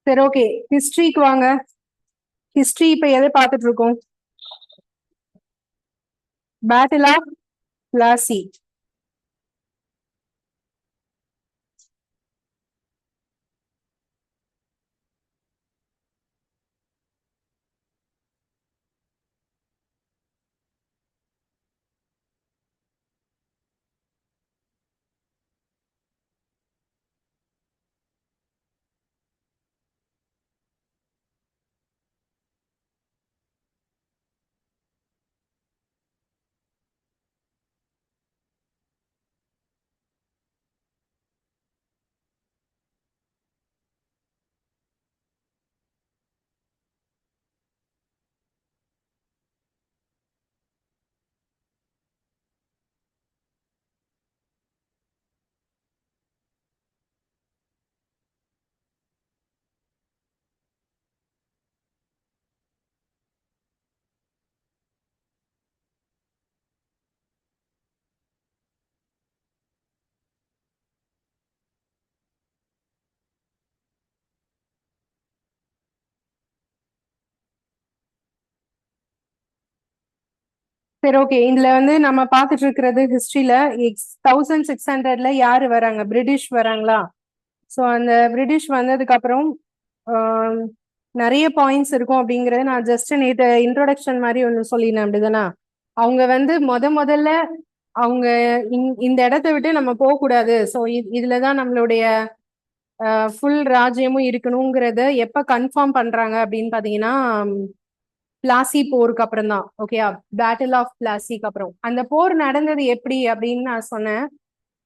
சரி, ஓகே. ஹிஸ்டரிக்கு வாங்க. ஹிஸ்டரி இப்ப எதை பார்த்துட்டு இருக்கோம்? Battle of Plassey. சரி, ஓகே. இதுல வந்து நம்ம பார்த்துட்டு இருக்கிறது ஹிஸ்டரியில 1600 யாரு வராங்க? பிரிட்டிஷ் வராங்களா? ஸோ அந்த பிரிட்டிஷ் வந்ததுக்கு அப்புறம் ஆம், நிறைய பாயிண்ட்ஸ் இருக்கும் அப்படிங்கறத நான் ஜஸ்ட் நேற்று இன்ட்ரோடக்ஷன் மாதிரி ஒன்று சொல்லினேன், அப்படிதானா? அவங்க வந்து முதல்ல அவங்க இந்த இடத்த விட்டு நம்ம போக கூடாது, ஸோ இதுலதான் நம்மளுடைய ஃபுல் ராஜ்யமும் இருக்கணுங்கிறத எப்ப கன்ஃபார்ம் பண்றாங்க அப்படின்னு பாத்தீங்கன்னா, பிளாசி போருக்கு அப்புறம் தான். ஓகே, பேட்டில் ஆஃப் பிளாசிக்கு அப்புறம் அந்த போர் நடந்தது எப்படி அப்படின்னு நான் சொன்னேன்.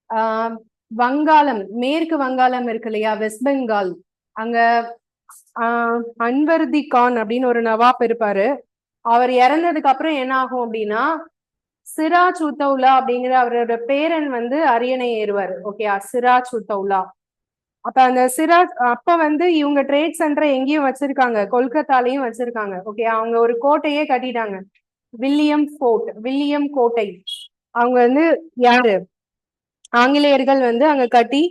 ஆஹ் வங்காளம், மேற்கு வங்காளம் இருக்கு இல்லையா, வெஸ்ட் பெங்கால், அங்க அன்வர்தி கான் அப்படின்னு ஒரு நவாப் இருப்பாரு. அவர் இறந்ததுக்கு அப்புறம் என்ன ஆகும் அப்படின்னா, சிராஜ் உத்தௌலா அப்படிங்கிற அவரோட பேரன் வந்து அரியணை ஏறுவார். ஓகே, சிராஜ் உத்தௌலா. அப்ப அந்த சிராஜ் அப்ப வந்து இவங்க ட்ரேட் சென்டரை எங்கேயும் வச்சிருக்காங்க, கொல்கத்தாலையும் வச்சிருக்காங்க. ஓகே, அவங்க ஒரு கோட்டையே கட்டிட்டாங்க, வில்லியம் ஃபோர்ட், வில்லியம் கோட்டை. அவங்க வந்து யாரு, ஆங்கிலேயர்கள் வந்து அங்க கட்டி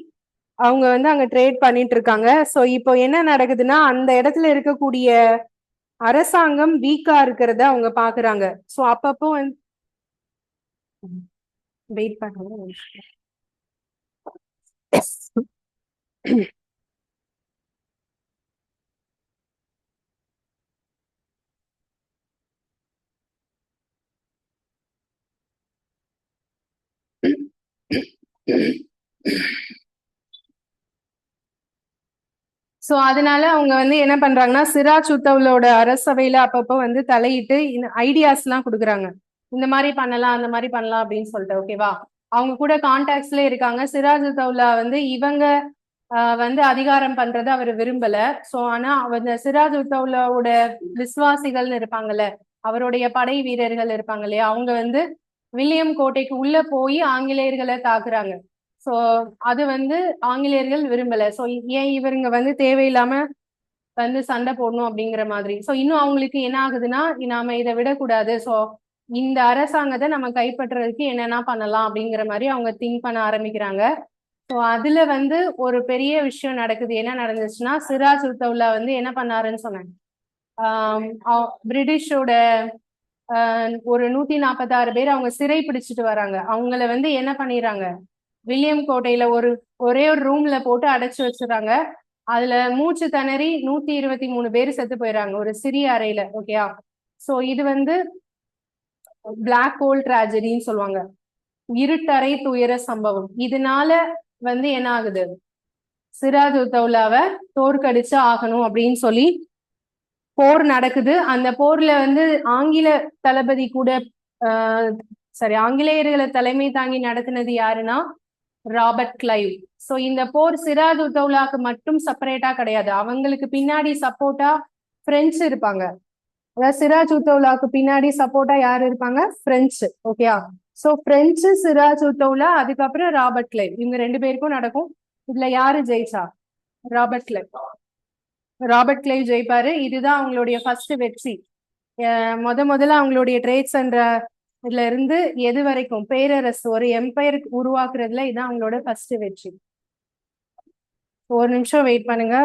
அவங்க வந்து அங்க ட்ரேட் பண்ணிட்டு இருக்காங்க. சோ இப்போ என்ன நடக்குதுன்னா, அந்த இடத்துல இருக்கக்கூடிய அரசாங்கம் வீக்கா இருக்கிறத அவங்க பாக்குறாங்க. சோ அப்பப்போ வந்து வெயிட் பண்ணுங்க. சோ அதனால அவங்க வந்து என்ன பண்றாங்கன்னா, சிராஜ் உத்தவ்லோட அரசவையில அப்பப்போ வந்து தலையிட்டு ஐடியாஸ் எல்லாம் கொடுக்குறாங்க. இந்த மாதிரி பண்ணலாம், அந்த மாதிரி பண்ணலாம் அப்படின்னு சொல்லிட்டு. ஓகேவா, அவங்க கூட கான்டாக்ட்ஸ்ல இருக்காங்க. சிராஜ் உத்தவ்லா வந்து இவங்க வந்து அதிகாரம் பண்றதை அவர் விரும்பல. சோ ஆனா அவங்க சிராஜ் உத்தவ்லாவோட விசுவாசிகள்னு இருப்பாங்கல்ல, அவருடைய படை வீரர்கள் இருப்பாங்க இல்லையா, அவங்க வந்து வில்லியம் கோட்டைக்கு உள்ள போய் ஆங்கிலேயர்களை தாக்குறாங்க. சோ அது வந்து ஆங்கிலேயர்கள் விரும்பல. சோ ஏன் இவருங்க வந்து தேவையில்லாம வந்து சண்டை போடணும் அப்படிங்கிற மாதிரி. சோ இன்னும் அவங்களுக்கு என்ன ஆகுதுன்னா, நாம இதை விடக்கூடாது, சோ இந்த அரசாங்கத்தை நம்ம கைப்பற்றுறதுக்கு என்னென்ன பண்ணலாம் அப்படிங்கிற மாதிரி அவங்க திங்க் பண்ண ஆரம்பிக்கிறாங்க. ஸோ அதுல வந்து ஒரு பெரிய விஷயம் நடக்குது. என்ன நடந்துச்சுன்னா, சிராஜ் உத்தவ்லா வந்து என்ன பண்ணாருன்னு சொன்னாங்க, பிரிட்டிஷோட ஒரு 146 பேர் அவங்க சிறை பிடிச்சிட்டு வராங்க. அவங்கள வந்து என்ன பண்ணிடுறாங்க, வில்லியம் கோட்டையில ஒரே ஒரு ரூம்ல போட்டு அடைச்சு வச்சுறாங்க. அதுல மூச்சு திணறி 123 பேர் செத்து போயிடறாங்க ஒரு சிறிய அறையில. ஓகேயா, சோ இது வந்து பிளாக் ஹோல் டிராஜடின்னு சொல்லுவாங்க, இருட்டறை துயர சம்பவம். இதனால வந்து என்ன ஆகுது, சிராஜ் உத்தவ்லாவை தோற்கடிச்சு ஆகணும் அப்படின்னு சொல்லி போர் நடக்குது. அந்த போர்ல வந்து ஆங்கில தளபதி கூட சரி, ஆங்கிலேயர்களை தலைமை தாங்கி நடத்தினது யாருன்னா ராபர்ட் கிளைவ். சோ இந்த போர் சிராஜ் உத்தவ்லாக்கு மட்டும் செப்பரேட்டா கிடையாது, அவங்களுக்கு பின்னாடி சப்போர்ட்டா பிரெஞ்சு இருப்பாங்க. அதாவது சிராஜ் உத்தவ்லாக்கு பின்னாடி சப்போர்ட்டா யாரு இருப்பாங்க, பிரெஞ்சு. ஓகேயா, சோ பிரெஞ்சு, சிராஜ் உத்தவ்லா, அதுக்கப்புறம் ராபர்ட் கிளைவ், இவங்க ரெண்டு பேருக்கும் நடக்கும். இதுல யாரு ஜெயிச்சா, ராபர்ட் கிளைவ். ராபர்ட் கிளைவ் ஜெயிப்பாரு. இதுதான் அவங்களுடைய ஃபர்ஸ்ட் வெற்றி. முதல்ல அவங்களுடைய ட்ரேட் சென்டர்ல இருந்து எது வரைக்கும் பேரரசு, ஒரு எம்பையர் உருவாக்குறதுல இதுதான் அவங்களோட ஃபர்ஸ்ட் வெற்றி. ஒரு நிமிஷம் வெயிட் பண்ணுங்க.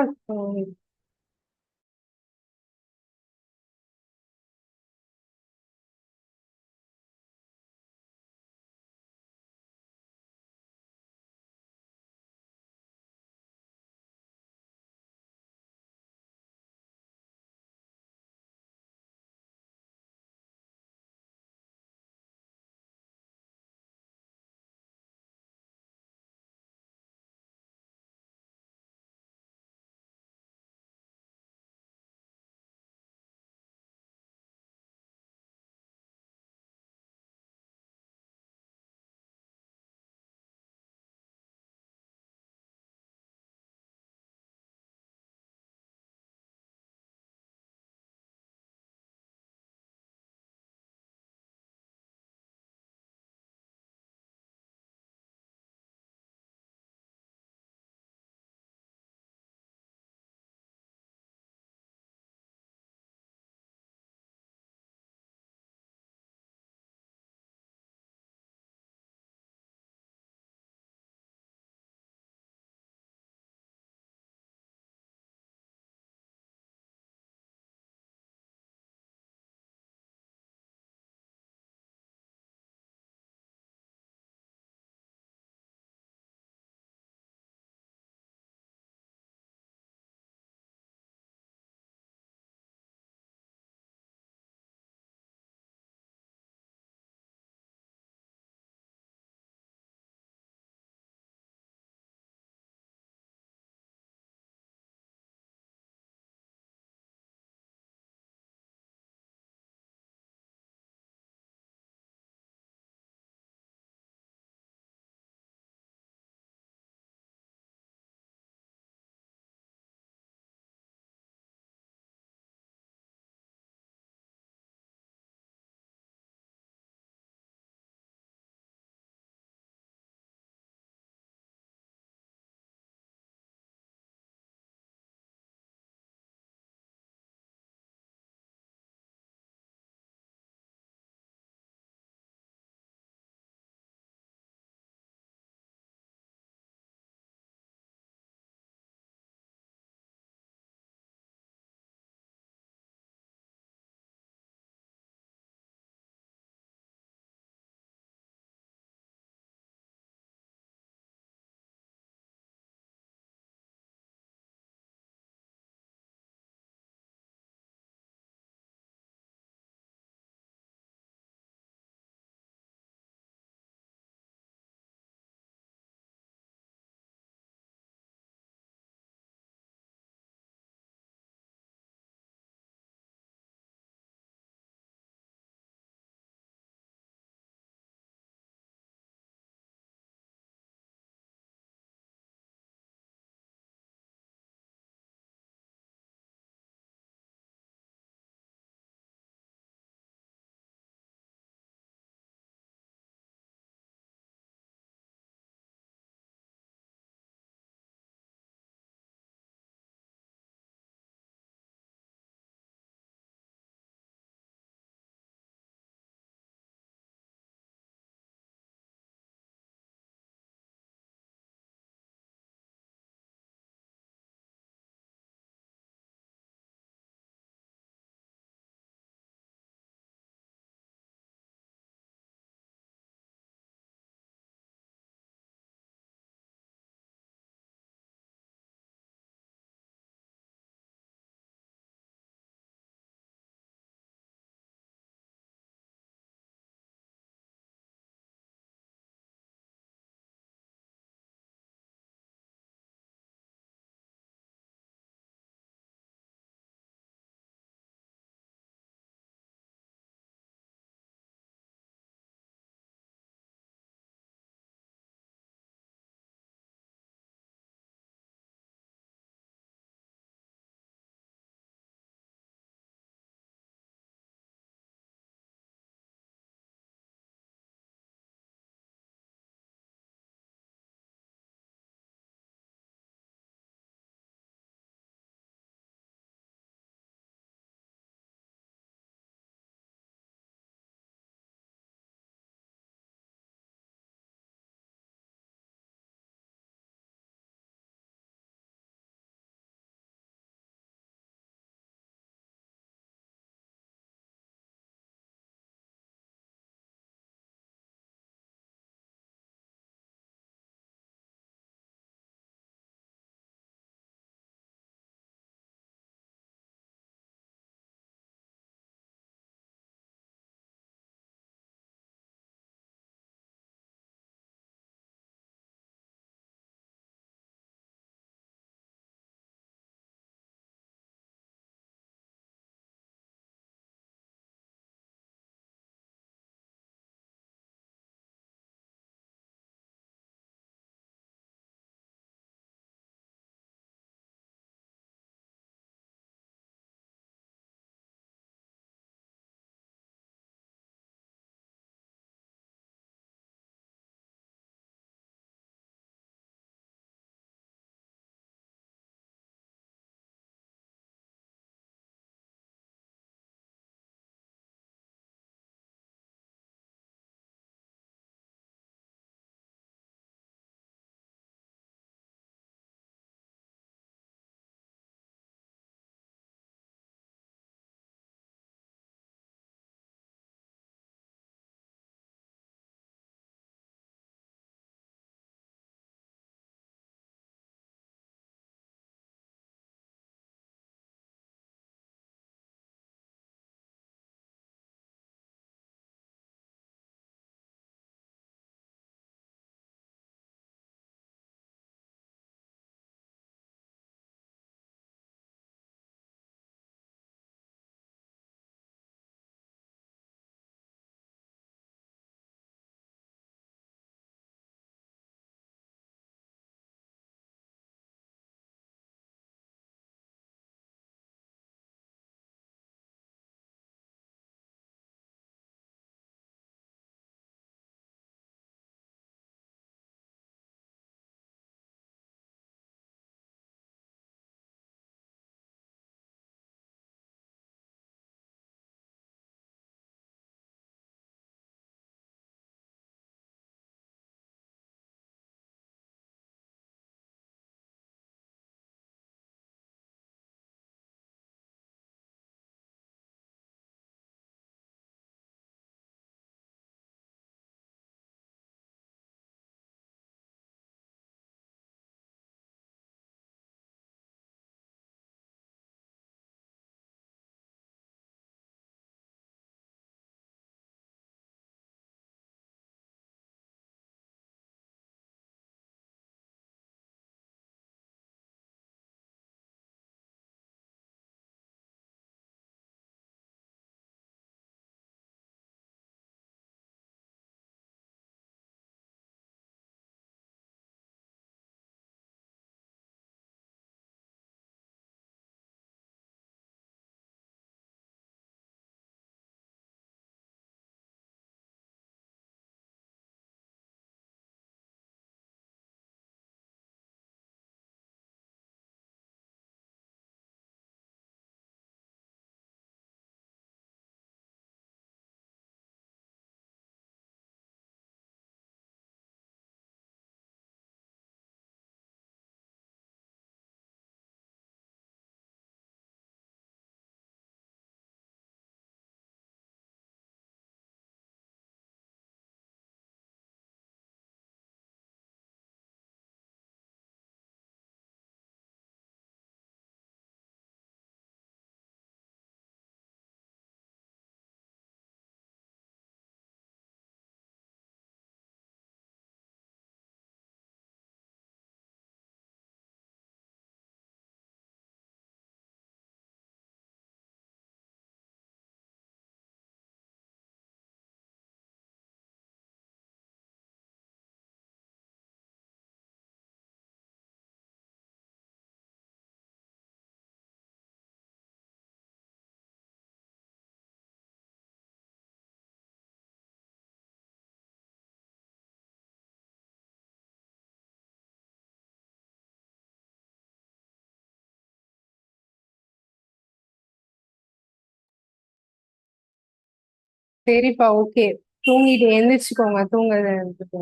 சரிப்பா, ஓகே. தூங்கிட்டு எந்திரிச்சுக்கோங்க, தூங்குறது.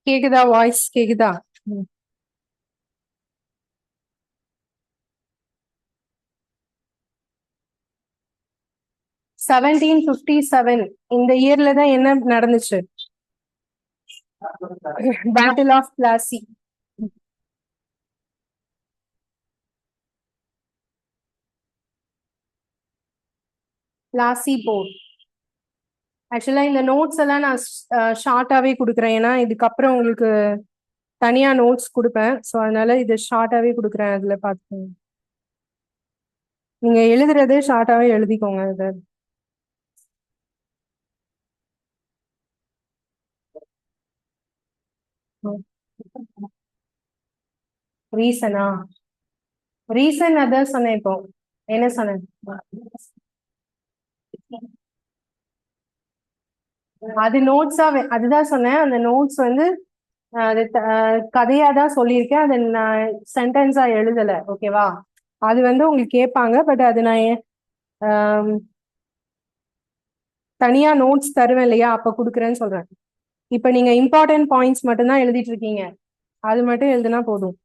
கேக்குதா? வாய்ஸ் கேக்குதா? 1757 இந்த இயர்ல தான் என்ன நடந்துச்சு? Battle of Plassey. பிளாசி போர். ஆக்சுவலா இந்த நோட்ஸ் எல்லாம் நான் ஷார்ட்டாவே கொடுக்குறேன், ஏன்னா இதுக்கப்புறம் உங்களுக்கு தனியா நோட்ஸ் கொடுப்பேன். ஸோ அதனால இது ஷார்ட்டாவே கொடுக்குறேன், அதுல பார்த்துக்கோங்க. நீங்க எழுதுறதே ஷார்ட்டாவே எழுதிக்கோங்க இதை. ரீசனா? ரீசன் அதான் சொன்னேன் இப்போ. என்ன சொன்னேன்? அது நோட்ஸா அதுதான் சொன்னேன். அந்த நோட்ஸ் வந்து அது கதையா தான் சொல்லியிருக்கேன், அதை நான் சென்டென்ஸா எழுதல. ஓகேவா? அது வந்து உங்களுக்கு கேட்பாங்க, பட் அது நான் ஆம், தனியா நோட்ஸ் தருவேன் இல்லையா, அப்ப கொடுக்குறேன்னு சொல்றேன். இப்ப நீங்க இம்பார்ட்டன்ட் பாயிண்ட்ஸ் மட்டும் தான் எழுதிட்டு இருக்கீங்க, அது மட்டும் எழுதுனா போதும்.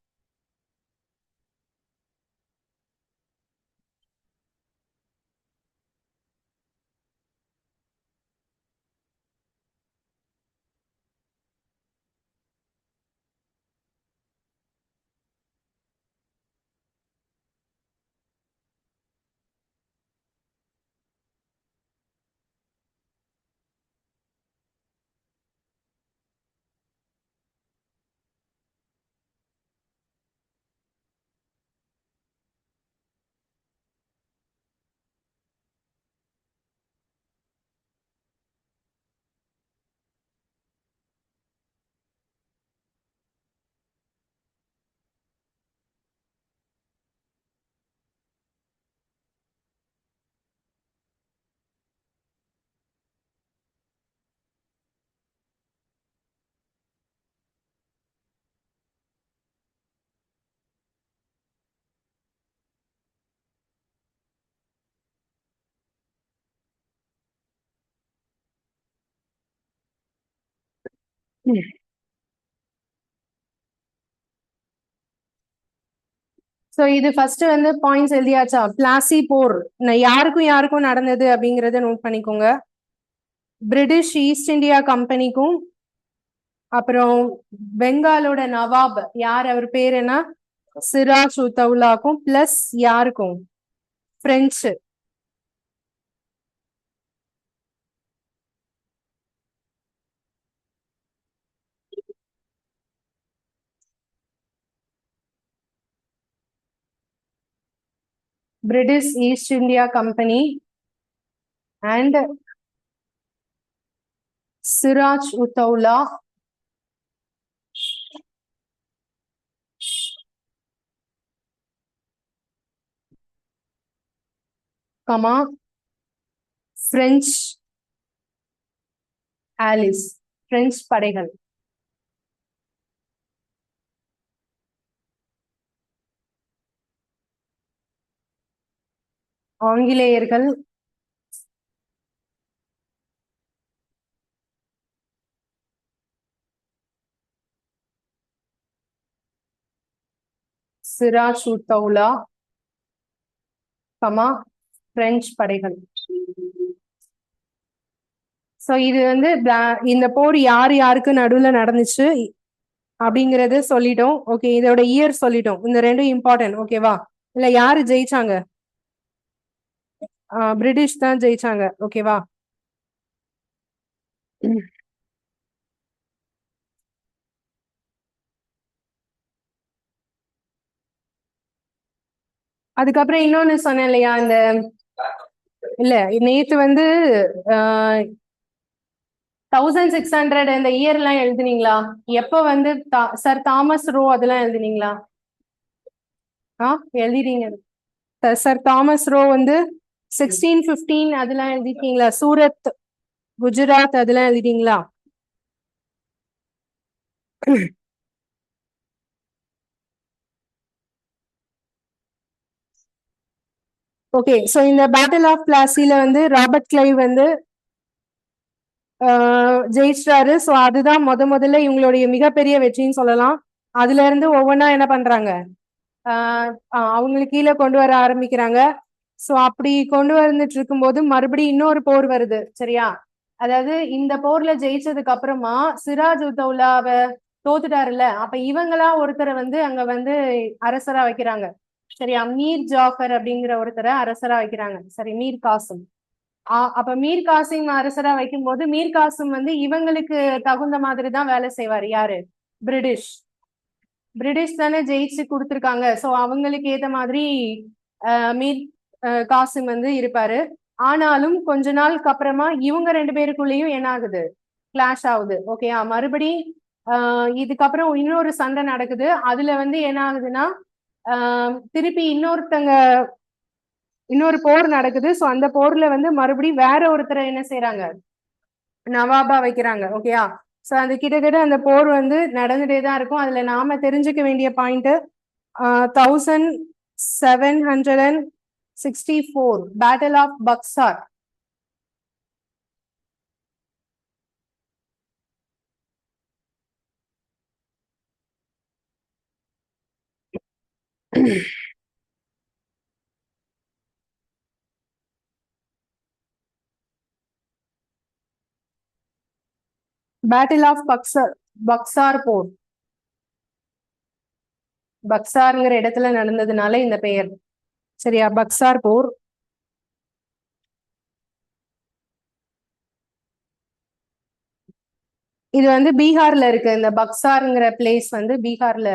சோ இது ஃபர்ஸ்ட் வந்து பாயிண்ட்ஸ் எழுதியாச்சா? பிளாசி போர் யாருக்கும் யாருக்கும் நடந்தது அப்படிங்கறத நோட் பண்ணிக்கோங்க. பிரிட்டிஷ் ஈஸ்ட் இந்தியா கம்பெனிக்கும், அப்புறம் பெங்காலோட நவாப் யார், அவர் பேர் என்ன, சிராஜ் உத்தவுலாக்கும், பிளஸ் யாருக்கும், French. British East India company and Siraj Uddaula, comma French allies, French படைகள். ஆங்கிலேயர்கள் சிராஜ் உத்தவுலா, கமா பிரெஞ்சு படைகள். சோ இது வந்து இந்த போர் யார் யாருக்கு நடுவுல நடந்துச்சு அப்படிங்கறது சொல்லிட்டோம். ஓகே, இதோட இயர் சொல்லிட்டோம். இந்த ரெண்டும் இம்பார்ட்டன்ட். ஓகேவா? இல்ல யாரு ஜெயிச்சாங்க? பிரிட்டிஷ் தான் ஜெயிச்சாங்க. ஓகேவா? அதுக்கப்புறம் இன்னொன்னு சொன்னேன் இல்லையா, இந்த இல்ல நேத்து வந்து 1600 இந்த இயர் எல்லாம் எழுதுனீங்களா? எப்ப வந்து சர் தாமஸ் ரோ அதெல்லாம் எழுதுனீங்களா? எழுதிட்டீங்க. சர் தாமஸ் ரோ வந்து 1615 அதெல்லாம் எழுதிட்டீங்களா? சூரத் குஜராத் அதெல்லாம் எழுதிட்டீங்களா? ஓகே, சோ இந்த பேட்டில் ஆஃப் பிளாசில வந்து ராபர்ட் கிளைவ் வந்து ஜெயிச்சிட்டாரு. ஸோ அதுதான் முதல்ல இவங்களுடைய மிகப்பெரிய வெற்றின்னு சொல்லலாம். அதுல இருந்து ஒவ்வொன்றா என்ன பண்றாங்க, அவங்களுக்கு கீழே கொண்டு வர ஆரம்பிக்கிறாங்க. ஸோ அப்படி கொண்டு வந்துட்டு இருக்கும்போது மறுபடியும் இன்னொரு போர் வருது, சரியா? அதாவது இந்த போர்ல ஜெயிச்சதுக்கு அப்புறமா சிராஜ் உத்தௌலாவை தோத்துட்டாருல்ல, அப்ப இவங்களா ஒருத்தரை வந்து அங்க வந்து அரசரா வைக்கிறாங்க, சரியா? மீர் ஜாஃபர் அப்படிங்கிற ஒருத்தரை அரசரா வைக்கிறாங்க, சரி, மீர் காசிம். அப்ப மீர் காசிம் அரசரா வைக்கும் போது மீர் காசிம் வந்து இவங்களுக்கு தகுந்த மாதிரி தான் வேலை செய்வாரு. யாரு? பிரிட்டிஷ். பிரிட்டிஷ் தானே ஜெயிச்சு கொடுத்துருக்காங்க. ஸோ அவங்களுக்கு ஏத்த மாதிரி மீர் காசிம் வந்து இருப்பாரு. ஆனாலும் கொஞ்ச நாளுக்கு அப்புறமா இவங்க ரெண்டு பேருக்குள்ளேயும் என்ன ஆகுது, கிளாஷ் ஆகுது. ஓகேயா? மறுபடி இதுக்கப்புறம் இன்னொரு சண்டை நடக்குது. அதுல வந்து என்ன ஆகுதுன்னா, திருப்பி இன்னொரு போர் நடக்குது. ஸோ அந்த போர்ல வந்து மறுபடியும் வேற ஒருத்தரை என்ன செய்யறாங்க, நவாபா வைக்கிறாங்க. ஓகேயா? ஸோ அது கிட்டத்தட்ட அந்த போர் வந்து நடந்துட்டே தான் இருக்கும். அதுல நாம தெரிஞ்சுக்க வேண்டிய point 1764 battle of Buxar. Battle of Buxar போர். பக்சார்ங்கிற இடத்துல நடந்ததுனால இந்த பெயர், சரியா? பக்சார் போர். இது வந்து பீகார்ல இருக்கு. இந்த பக்சார்ங்கிற பிளேஸ் வந்து பீகார்ல.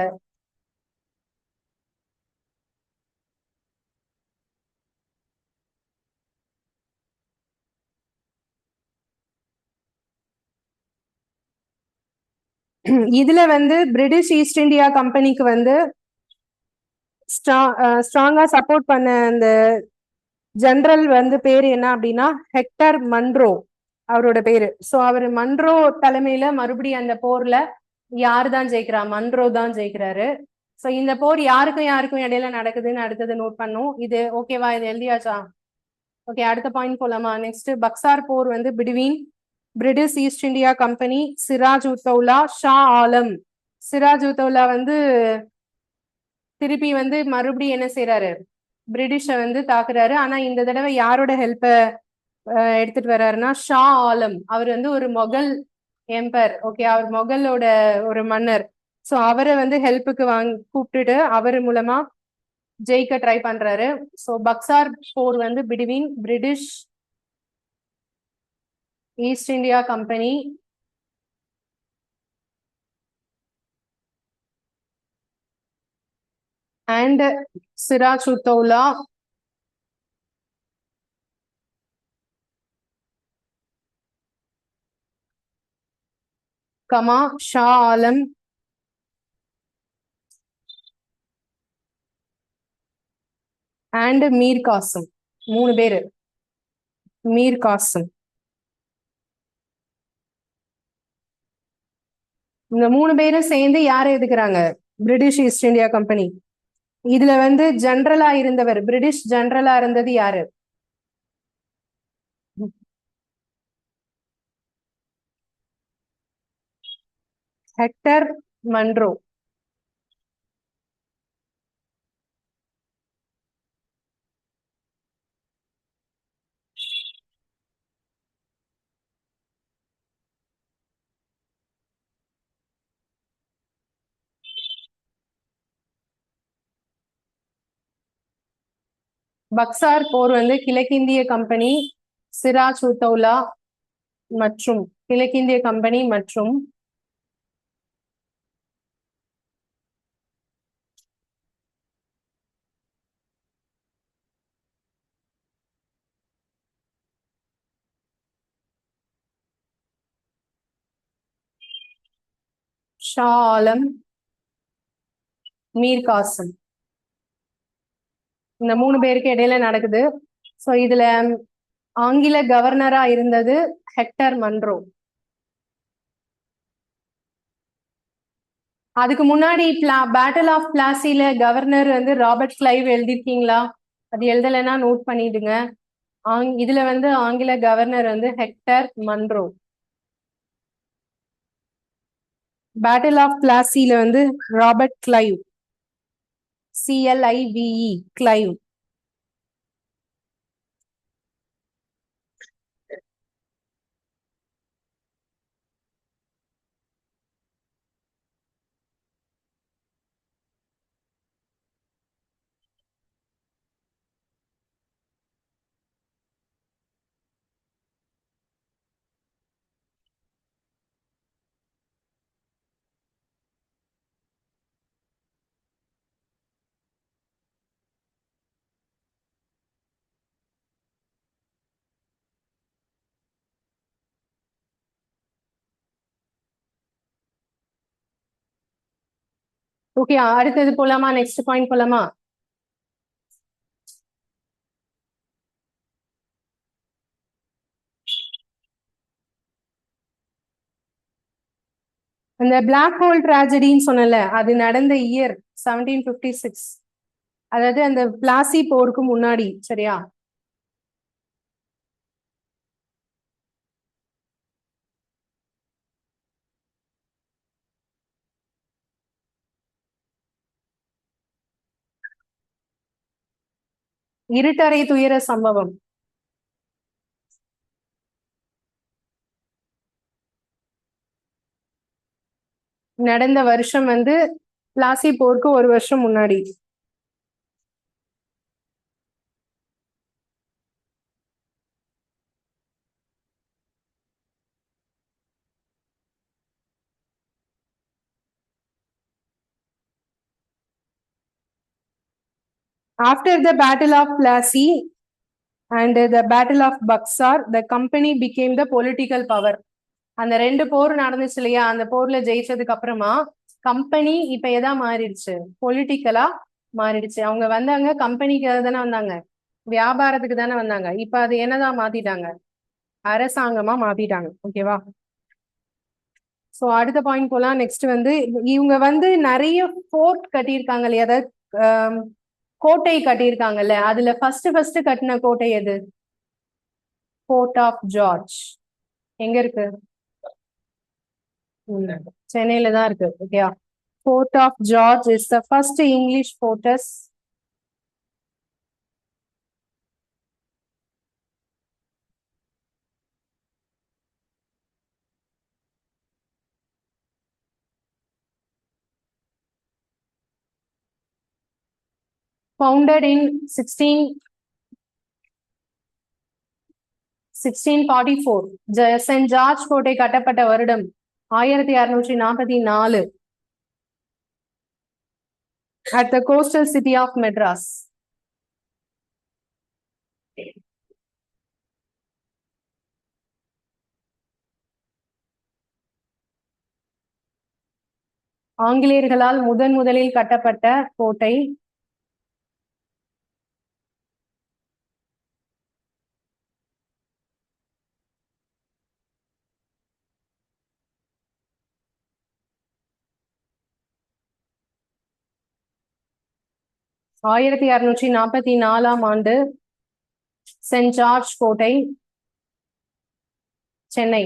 இதுல வந்து பிரிட்டிஷ் ஈஸ்ட் இந்தியா கம்பெனிக்கு வந்து ஸ்ட்ராங்கா சப்போர்ட் பண்ண அந்த ஜெனரல் வந்து பேரு என்ன அப்படின்னா ஹெக்டர் மன்ரோ, அவரோட பேரு. சோ அவர் மன்ரோ தலைமையில மறுபடியும் அந்த போர்ல யாரு தான் ஜெயிக்கிறா, மன்ரோ தான் ஜெயிக்கிறாரு. சோ இந்த போர் யாருக்கும் இடையில நடக்குதுன்னு அடுத்தது நோட் பண்ணும். இது ஓகேவா? இது எழுதியாச்சா? ஓகே, அடுத்த பாயிண்ட் போலாமா? நெக்ஸ்ட் பக்சார் போர் வந்து between British East India company, Siraj Uddaula, Shah Alam. Siraj Uddaula வந்து திருப்பி வந்து மறுபடியும் என்ன செய்யறாரு, பிரிட்டிஷ வந்து தாக்குறாரு. ஆனா இந்த தடவை யாரோட ஹெல்ப்ப எடுத்துட்டு வர்றாருன்னா ஷா ஆலம். அவர் வந்து ஒரு மொகல் எம்பர். ஓகே, அவர் மொகலோட ஒரு மன்னர். சோ அவரை வந்து ஹெல்ப்புக்கு கூப்பிட்டுட்டு அவர் மூலமா ஜெயிக்க ட்ரை பண்றாரு. சோ பக்சார் போர் வந்து between British East India company and Siraj Uddaula comma Shah Alam and Mir Qasim. 3 பேரு. மீர் காசிம். இந்த 3 பேரும் சேர்ந்து யாரை எதுக்குறாங்க, பிரிட்டிஷ் ஈஸ்ட் இந்தியா கம்பெனி. இதுல வந்து ஜெனரலா இருந்தவர், பிரிட்டிஷ் ஜெனரலா இருந்தது யாரு, ஹெக்டர் மன்ரோ. பக்சார் போர் வந்து கிழக்கிந்திய கம்பெனி, சிராஜ் உத்தௌலா மற்றும் கிழக்கிந்திய கம்பெனி மற்றும் ஷா ஆலம், மீர் காசிம். இந்த 3 பேருக்கு இடையில நடக்குது. சோ இதுல ஆங்கில கவர்னரா இருந்தது ஹெக்டர் மன்ரோ. அதுக்கு முன்னாடி பேட்டில் ஆஃப் பிளாசில கவர்னர் வந்து ராபர்ட் கிளைவ் எழுதிருக்கீங்களா? அது எழுதலைன்னா நோட் பண்ணிடுங்க. இதுல வந்து ஆங்கில கவர்னர் வந்து ஹெக்டர் மன்ரோ. பேட்டில் ஆஃப் பிளாசில வந்து Robert Clive, CLIVE, Clive. Okay, அடுத்தது போலாமா? நெக்ஸ்ட் பாயிண்ட் போலாமா? இந்த பிளாக் ஹோல் டிராஜடின்னு சொன்னல, அது நடந்த இயர் 1756. அதாவது அந்த பிளாசி போருக்கு முன்னாடி. சரியா? இருட்டறை துயர சம்பவம் நடந்த வருஷம் வந்து பிளாசி போருக்கு ஒரு வருஷம் முன்னாடி. After the Battle of Plassey and the Battle of Buxar, the company became the political power. அந்த 2 போர் நடந்துச்சு இல்லையா? அந்த போர்ல ஜெயிச்சதுக்கு அப்புறமா கம்பெனி இப்ப எதா மாறிடுச்சு? பொலிட்டிக்கலா மாறிடுச்சு. அவங்க வந்தாங்க கம்பெனிக்கு தானே வந்தாங்க, வியாபாரத்துக்கு தானே வந்தாங்க. இப்ப அது என்னதான் மாத்திட்டாங்க? அரசாங்கமா மாத்திட்டாங்க. ஓகேவா? சோ அடுத்த பாயிண்ட் போலாம். நெக்ஸ்ட் வந்து இவங்க வந்து நிறைய ஃபோர்ட் கட்டியிருக்காங்க இல்லையா? அதாவது கோட்டை கட்டியிருக்காங்கல்ல, அதுல ஃபர்ஸ்ட் கட்டின கோட்டை எது? Fort of George. எங்க இருக்கு? சென்னையில தான் இருக்கு. ஓகேயா? Fort of George is the first English fortress founded in 1644. Saint George கோட்டை கட்டப்பட்ட வருடம் 1644 at the coastal city of Madras. ஆங்கிலேயர்களால் முதலில் கட்டப்பட்ட கோட்டை ஆயிரத்தி 1644 ஆண்டு. சென்ட் ஜார்ஜ் கோட்டை, சென்னை.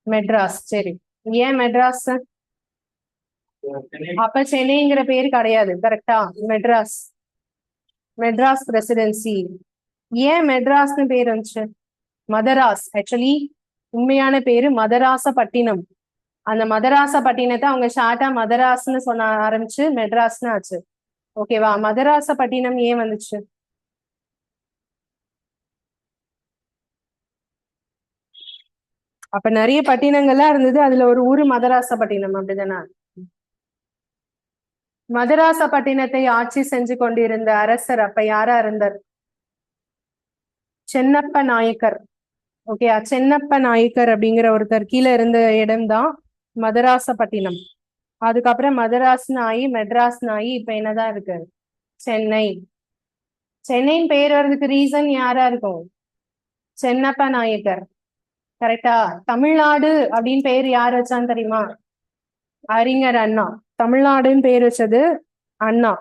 மெட்ராஸ். சரி, ஏன் மெட்ராஸ்? அப்ப சென்னைங்கிற பேரு கிடையாது. கரெக்டா? மெட்ராஸ், மெட்ராஸ் பிரசிடென்சி. ஏன் மெட்ராஸ்னு பேர் வந்துச்சு? மதராஸ். ஆக்சுவலி உண்மையான பேரு மதராசப்பட்டினம். அந்த மதராசப்பட்டினத்தை அவங்க ஷார்ட்டா மதராஸ்னு சொன்ன ஆரம்பிச்சு மெட்ராஸ்னு ஆச்சு. ஓகேவா? மதராசப்பட்டினம் ஏன் வந்துச்சு? அப்ப நிறைய பட்டினங்கள்லாம் இருந்தது, அதுல ஒரு ஊரு மதராசப்பட்டினம். அப்படிதானே? மதராசப்பட்டினத்தை ஆட்சி செஞ்சு கொண்டிருந்த அரசர் அப்ப யாரா இருந்தார்? சென்னப்ப நாயக்கர். ஓகே, சென்னப்ப நாயக்கர் அப்படிங்கிற ஒருத்தர் கீழே இருந்த இடம்தான் மதராசப்பட்டினம். அதுக்கப்புறம் மதராஸ்னு ஆகி மெட்ராஸ்னு ஆகி இப்ப என்னதான் இருக்கு? சென்னை. சென்னையின் பேர் வர்றதுக்கு ரீசன் யாரா இருக்கும்? சென்னப்ப நாயக்கர். கரெக்டா? தமிழ்நாடு அப்படின்னு பேர் யார் வச்சான்னு தெரியுமா? அறிஞர் அண்ணா. தமிழ்நாடுன்னு பேர் வச்சது அண்ணா.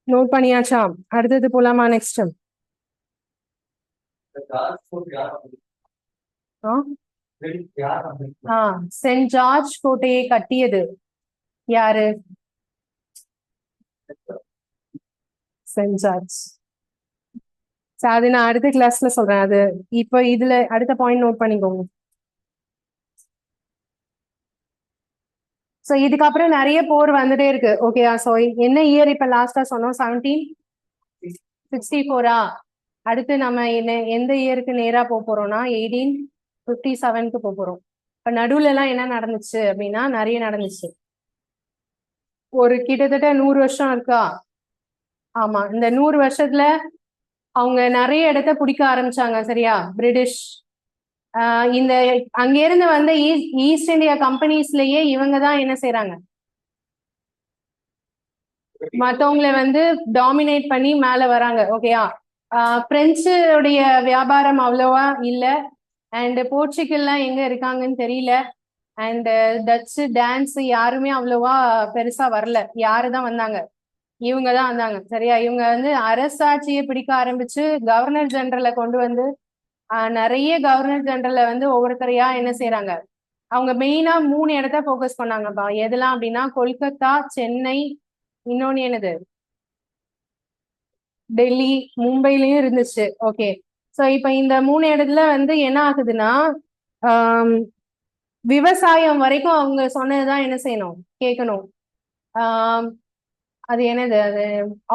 நோட் பண்ணியாச்சா? அடுத்தது போலாமா? நெக்ஸ்ட். சென்ட் ஜார்ஜ் கோட்டையை கட்டியது யாரு? Saint George. அது நான் அடுத்த கிளாஸ்ல சொல்றேன். அது இப்ப இதுல அடுத்த பாயிண்ட் நோட் பண்ணிக்கோங்க. சோ இதுக்கப்புறம் நிறைய போர் வந்துட்டே இருக்கு. ஓகேயா? சோ என்ன இயர் இப்ப லாஸ்டா சொன்னோம்? 1764. அடுத்து நம்ம என்ன எந்த இயருக்கு நேரா போறோம்னா 1857க்கு போறோம். இப்ப நடுவுல எல்லாம் என்ன நடந்துச்சு அப்படின்னா நிறைய நடந்துச்சு. ஒரு கிட்டத்தட்ட 100 வருஷம் இருக்கா? ஆமா, இந்த 100 வருஷத்துல அவங்க நிறைய இடத்த பிடிக்க ஆரம்பிச்சாங்க. சரியா? பிரிட்டிஷ் இந்த அங்கிருந்து வந்த ஈஸ்ட் இந்தியா கம்பெனிஸ்லயே இவங்க தான் என்ன செய்யறாங்க, மத்தவங்களை வந்து டாமினேட் பண்ணி மேல வராங்க. ஓகேயா? பிரெஞ்சுடைய வியாபாரம் அவ்வளவா இல்ல, அண்ட் போர்ச்சுகல்லாம் எங்க இருக்காங்கன்னு தெரியல, அண்ட் டச்சு டான்ஸ் யாருமே அவ்வளவா பெருசா வரல. யாருதான் வந்தாங்க? இவங்க தான் வந்தாங்க. சரியா? இவங்க வந்து அரசாட்சியை பிடிக்க ஆரம்பிச்சு கவர்னர் ஜெனரலை கொண்டு வந்து நிறைய கவர்னர் ஜெனரலை வந்து ஒவ்வொருத்தரையா என்ன செய்யறாங்க, அவங்க மெயினா 3 இடத்த போக்கஸ் பண்ணாங்கப்பா. எதெல்லாம் அப்படின்னா கொல்கத்தா, சென்னை, இன்னொன்னு என்னது, டெல்லி, மும்பைலயும் இருந்துச்சு. ஓகே. சோ இப்ப இந்த 3 இடத்துல வந்து என்ன ஆகுதுன்னா விவசாயம் வரைக்கும் அவங்க சொன்னதுதான் என்ன செய்யணும், கேட்கணும். ஆஹ் அது என்னது, அது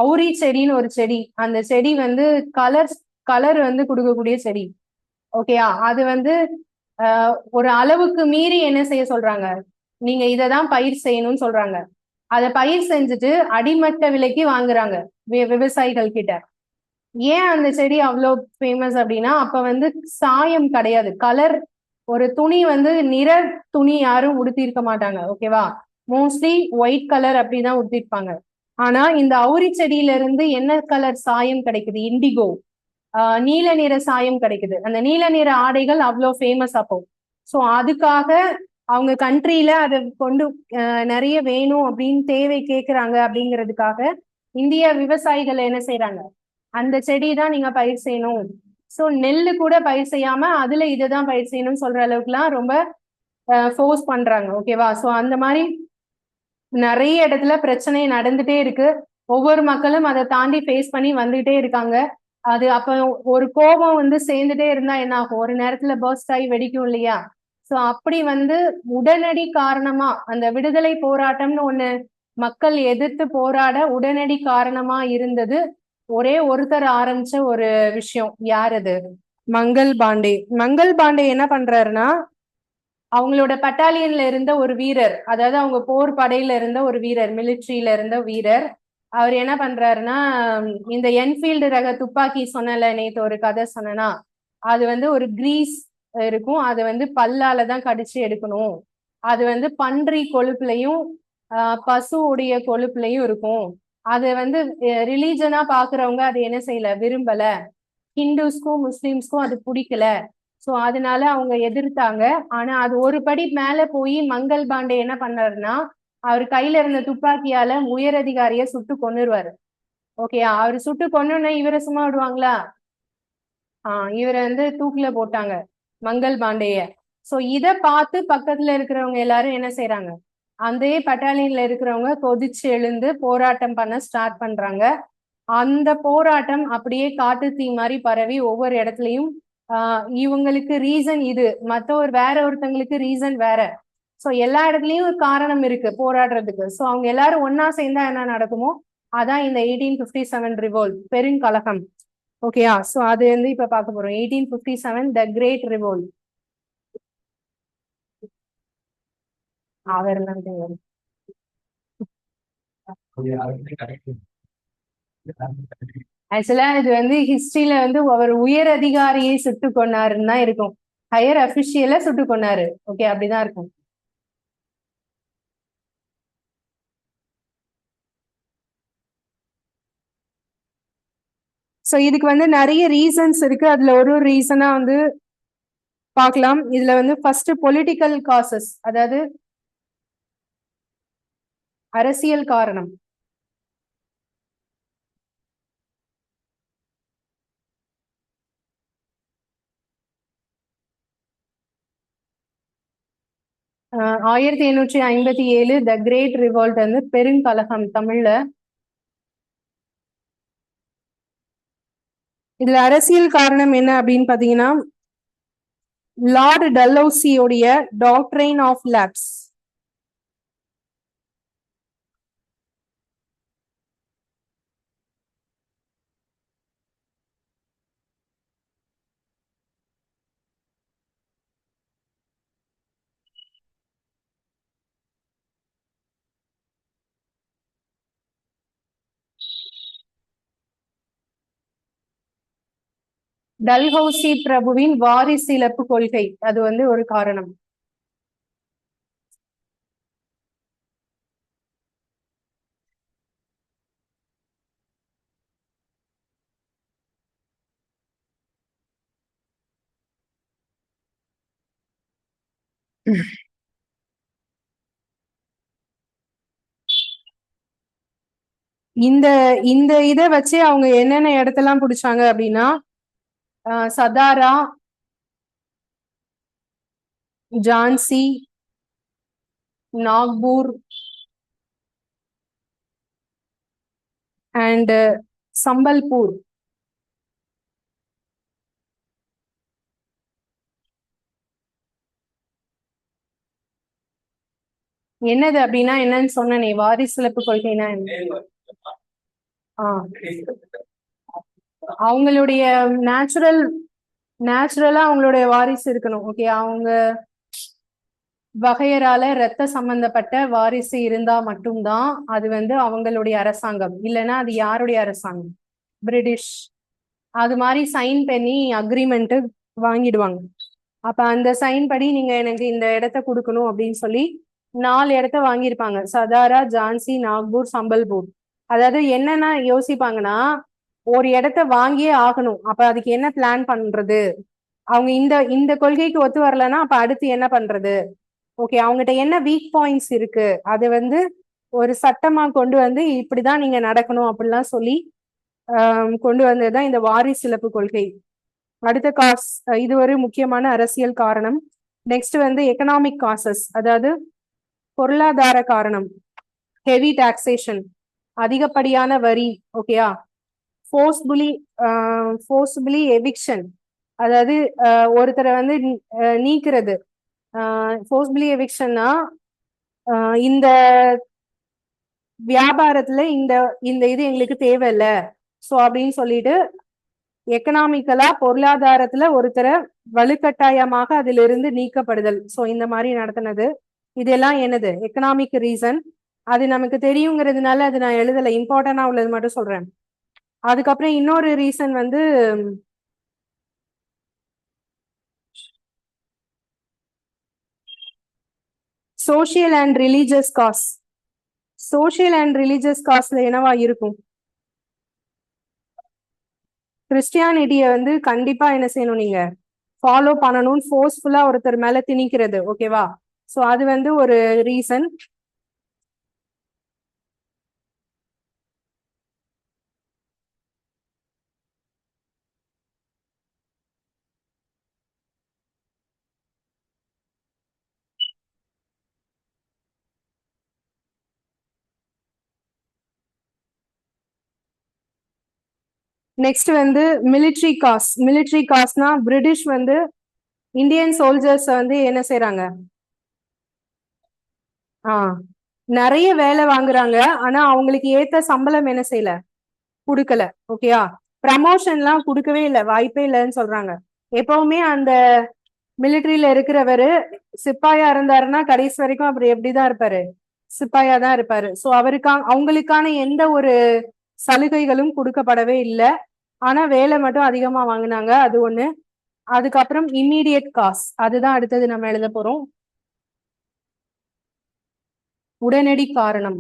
அவுரி செடின்னு ஒரு செடி. அந்த செடி வந்து கலர் வந்து கொடுக்கக்கூடிய செடி. ஓகேயா? அது வந்து ஒரு அளவுக்கு மீறி என்ன செய்ய சொல்றாங்க, நீங்க இததான் பயிர் செய்யணும்னு சொல்றாங்க. அதை பயிர் செஞ்சுட்டு அடிமட்ட விலைக்கு வாங்குறாங்க விவசாயிகள் கிட்ட. ஏன் அந்த செடி அவ்வளோ ஃபேமஸ் அப்படின்னா அப்ப வந்து சாயம் கிடையாது, கலர். ஒரு துணி வந்து நிற துணி யாரும் உடுத்திருக்க மாட்டாங்க. ஓகேவா? மோஸ்ட்லி ஒயிட் கலர் அப்படிதான் உடுத்திருப்பாங்க. ஆனா இந்த அவுரி செடியில இருந்து என்ன கலர் சாயம் கிடைக்குது? இண்டிகோ, நீல நிற சாயம் கிடைக்குது. அந்த நீல நிற ஆடைகள் அவ்வளோ ஃபேமஸ் அப்போ. ஸோ அதுக்காக அவங்க கண்ட்ரியில அதை கொண்டு நிறைய வேணும் அப்படின்னு தேவை கேட்கிறாங்க. அப்படிங்கிறதுக்காக இந்திய விவசாயிகள் என்ன செய்யறாங்க, அந்த செடி தான் நீங்க பயிர் செய்யணும். ஸோ நெல்லு கூட பயிர் செய்யாம அதுல இதுதான் பயிர் செய்யணும்னு சொல்ற அளவுக்குலாம் ரொம்ப ஃபோர்ஸ் பண்றாங்க. ஓகேவா? ஸோ அந்த மாதிரி நிறைய இடத்துல பிரச்சனை நடந்துட்டே இருக்கு. ஒவ்வொரு மக்களும் அதை தாண்டி ஃபேஸ் பண்ணி வந்துகிட்டே இருக்காங்க. அது அப்ப ஒரு கோபம் வந்து சேர்ந்துட்டே இருந்தா என்ன ஆகும், ஒரு நேரத்துல பர்ஸ்ட் ஆகி வெடிக்கும் இல்லையா? சோ அப்படி வந்து உடனடி காரணமா அந்த விடுதலை போராட்டம்னு ஒண்ணு மக்கள் எதிர்த்து போராட உடனடி காரணமா இருந்தது ஒரே ஒருத்தர் ஆரம்பிச்ச ஒரு விஷயம். யார் அது? மங்கள் பாண்டே. மங்கள் பாண்டே என்ன பண்றாருன்னா அவங்களோட பட்டாலியன்ல இருந்த ஒரு வீரர், அதாவது அவங்க போர் படையில இருந்த ஒரு வீரர், மிலிட்ரியில இருந்த வீரர், அவர் என்ன பண்றாருன்னா இந்த என்ஃபீல்டு ரக துப்பாக்கி சொன்னல, நேத்து ஒரு கதை சொன்னா, அது வந்து ஒரு கிரீஸ் இருக்கும், அது வந்து பல்லால தான் கடிச்சு எடுக்கணும், அது வந்து பன்றி கொழுப்புலையும் பசுவுடைய கொழுப்புலையும் இருக்கும், அது வந்து ரிலீஜனா பாக்குறவங்க அது என்ன செய்யல, விரும்பல, ஹிந்துஸ்க்கும் முஸ்லிம்ஸ்க்கும் அது பிடிக்கல. சோ அதனால அவங்க எதிர்த்தாங்க. ஆனா அது ஒரு படி மேல போய் மங்கள் பாண்டே என்ன பண்ணாருன்னா அவர் கையில இருந்த துப்பாக்கியால உயர் அதிகாரிய சுட்டு கொன்னுருவாரு. ஓகேயா? அவர் சுட்டு கொன்னுன்னா இவரை சும்மா விடுவாங்களா? இவரை வந்து தூக்கில போட்டாங்க, மங்கள் பாண்டேய. சோ இத பார்த்து பக்கத்துல இருக்கிறவங்க எல்லாரும் என்ன செய்யறாங்க, அந்த பட்டாலியன்ல இருக்கிறவங்க கொதிச்சு எழுந்து போராட்டம் பண்ண ஸ்டார்ட் பண்றாங்க. அந்த போராட்டம் அப்படியே காட்டு தீ மாதிரி பரவி ஒவ்வொரு இடத்துலயும் இவங்களுக்கு ரீசன் இது, மத்த ஒரு வேற ஒருத்தங்களுக்கு ரீசன் வேற. சோ எல்லா இடத்துலயும் ஒரு காரணம் இருக்கு போராடுறதுக்கு. சோ அவங்க எல்லாரும் ஒன்னா சேர்ந்தா என்ன நடக்குமோ அதான் இந்த 1857 ரிவோல்ட், பெருங்கலகம். ஓகேயா? சோ அது வந்து இப்ப பார்க்க போறோம். 1857 த கிரேட் ரிவோல்ட். அவர் ஆக்சுவலா இது வந்து ஹிஸ்டரியில வந்து அவர் உயர் அதிகாரியை சுட்டு கொண்டாருன்னு தான் இருக்கும், ஹையர் அபிஷியல சுட்டு கொண்டாரு. ஓகே, அப்படிதான் இருக்கும். சோ இதுக்கு வந்து நிறைய ரீசன்ஸ் இருக்கு. அதுல ஒரு ரீசனா வந்து பார்க்கலாம். இதுல வந்து ஃபர்ஸ்ட் பொலிட்டிக்கல் காசஸ், அதாவது அரசியல் காரணம். 1857 த கிரேட் ரிவால்ட் வந்து பெருங்கலகம் தமிழ்ல. இதுல அரசியல் காரணம் என்ன அப்படின்னு பாத்தீங்கன்னா, லார்ட் டல்ஹௌசியோடைய டாக்ட்ரைன் ஆஃப் லேப்ஸ். டல்ஹௌசி பிரபுவின் வாரிசு இழப்பு கொள்கை அது வந்து ஒரு காரணம். இந்த இந்த இதை வச்சு அவங்க என்னென்ன இடத்தெல்லாம் பிடிச்சாங்க அப்படின்னா, சதாரா, ஜான்சி, நாக்பூர் அண்ட் சம்பல்பூர். என்னது அப்படின்னா என்னன்னு சொன்னனே, வாரிசிலப்பு கொள்கைனா என்ன? அவங்களுடைய நேச்சுரலா அவங்களுடைய வாரிசு இருக்கணும். ஓகே, அவங்க வகையறால ரத்த சம்பந்தப்பட்ட வாரிசு இருந்தா மட்டும்தான் அது வந்து அவங்களுடைய அரசாங்கம். இல்லைன்னா அது யாருடைய அரசாங்கம்? பிரிட்டிஷ். அது மாதிரி சைன் பண்ணி அக்ரிமெண்ட் வாங்கிடுவாங்க. அப்ப அந்த சைன் படி நீங்க எனக்கு இந்த இடத்த கொடுக்கணும் அப்படின்னு சொல்லி 4 இடத்த வாங்கியிருப்பாங்க. சதாரா, ஜான்சி, நாக்பூர், சம்பல்பூர். அதாவது என்னன்னா யோசிப்பாங்கன்னா, ஒரு இடத்த வாங்கியே ஆகணும். அப்ப அதுக்கு என்ன பிளான் பண்றது? அவங்க இந்த இந்த கொள்கைக்கு ஒத்து வரலன்னா அப்ப அடுத்து என்ன பண்றது? ஓகே, அவங்ககிட்ட என்ன வீக் பாயிண்ட்ஸ் இருக்கு, அதை வந்து ஒரு சட்டமா கொண்டு வந்து இப்படிதான் நீங்க நடக்கணும் அப்படிலாம் சொல்லி கொண்டு வந்ததுதான் இந்த வாரிசு இழப்பு கொள்கை. அடுத்த இது ஒரு முக்கியமான அரசியல் காரணம். நெக்ஸ்ட் வந்து எக்கனாமிக் காசஸ், அதாவது பொருளாதார காரணம். ஹெவி டாக்ஸேஷன், அதிகப்படியான வரி. ஓகேயா. ஃபோர்ஸ்புலி எவிக்ஷன், அதாவது ஒருத்தரை வந்து நீக்கிறது. ஃபோர்ஸ்புலி எவிக்ஷன்னா, இந்த வியாபாரத்துல இந்த இந்த இது எங்களுக்கு தேவையில்ல சோ அப்படின்னு சொல்லிட்டு எக்கனாமிக்கலா பொருளாதாரத்துல ஒருத்தரை வலுக்கட்டாயமாக அதிலிருந்து நீக்கப்படுதல். சோ இந்த மாதிரி நடத்தினது. இதெல்லாம் என்னது? Economic reason. அது நமக்கு தெரியுங்கிறதுனால அது நான் எழுதல, இம்பார்ட்டன்டா உள்ளது மட்டும் சொல்றேன். அதுக்கப்புறம் இன்னொரு ரீசன் வந்து social and religious cause. Social and religious காஸ்ல என்னவா இருக்கும்? கிறிஸ்டியானிட்டியை வந்து கண்டிப்பா என்ன செய்யணும், நீங்க ஃபாலோ பண்ணணும்னு ஃபோர்ஸ்ஃபுல்லா ஒருத்தர் மேல திணிக்கிறது. ஓகேவா. சோ அது வந்து ஒரு ரீசன். நெக்ஸ்ட் வந்து மிலிட்ரி காஸ். மிலிட்ரி காஸ்னா பிரிட்டிஷ் வந்து இந்தியன் சோல்ஜர்ஸ் வந்து என்ன செய்யறாங்க? நிறைய வேலை வாங்குறாங்க. ஆனா அவங்களுக்கு ஏத்த சம்பளம் என்ன செய்யல, கொடுக்கல. ஓகேயா. ப்ரமோஷன் எல்லாம் கொடுக்கவே இல்லை, வாய்ப்பே இல்லைன்னு சொல்றாங்க. எப்பவுமே அந்த மிலிட்ரியில இருக்கிறவரு சிப்பாயா இருந்தாருன்னா கடைசி வரைக்கும் அப்புறம் எப்படிதான் இருப்பாரு? சிப்பாயா தான் இருப்பாரு. சோ அவங்களுக்கான எந்த ஒரு சலுகைகளும் கொடுக்கப்படவே இல்லை. ஆனா வேலை மட்டும் அதிகமா வாங்கினாங்க, அது ஒண்ணு. அதுக்கப்புறம் இம்மீடியட் காஸ், அதுதான் அடுத்தது நம்ம எழுத போறோம். உடனடி காரணம்.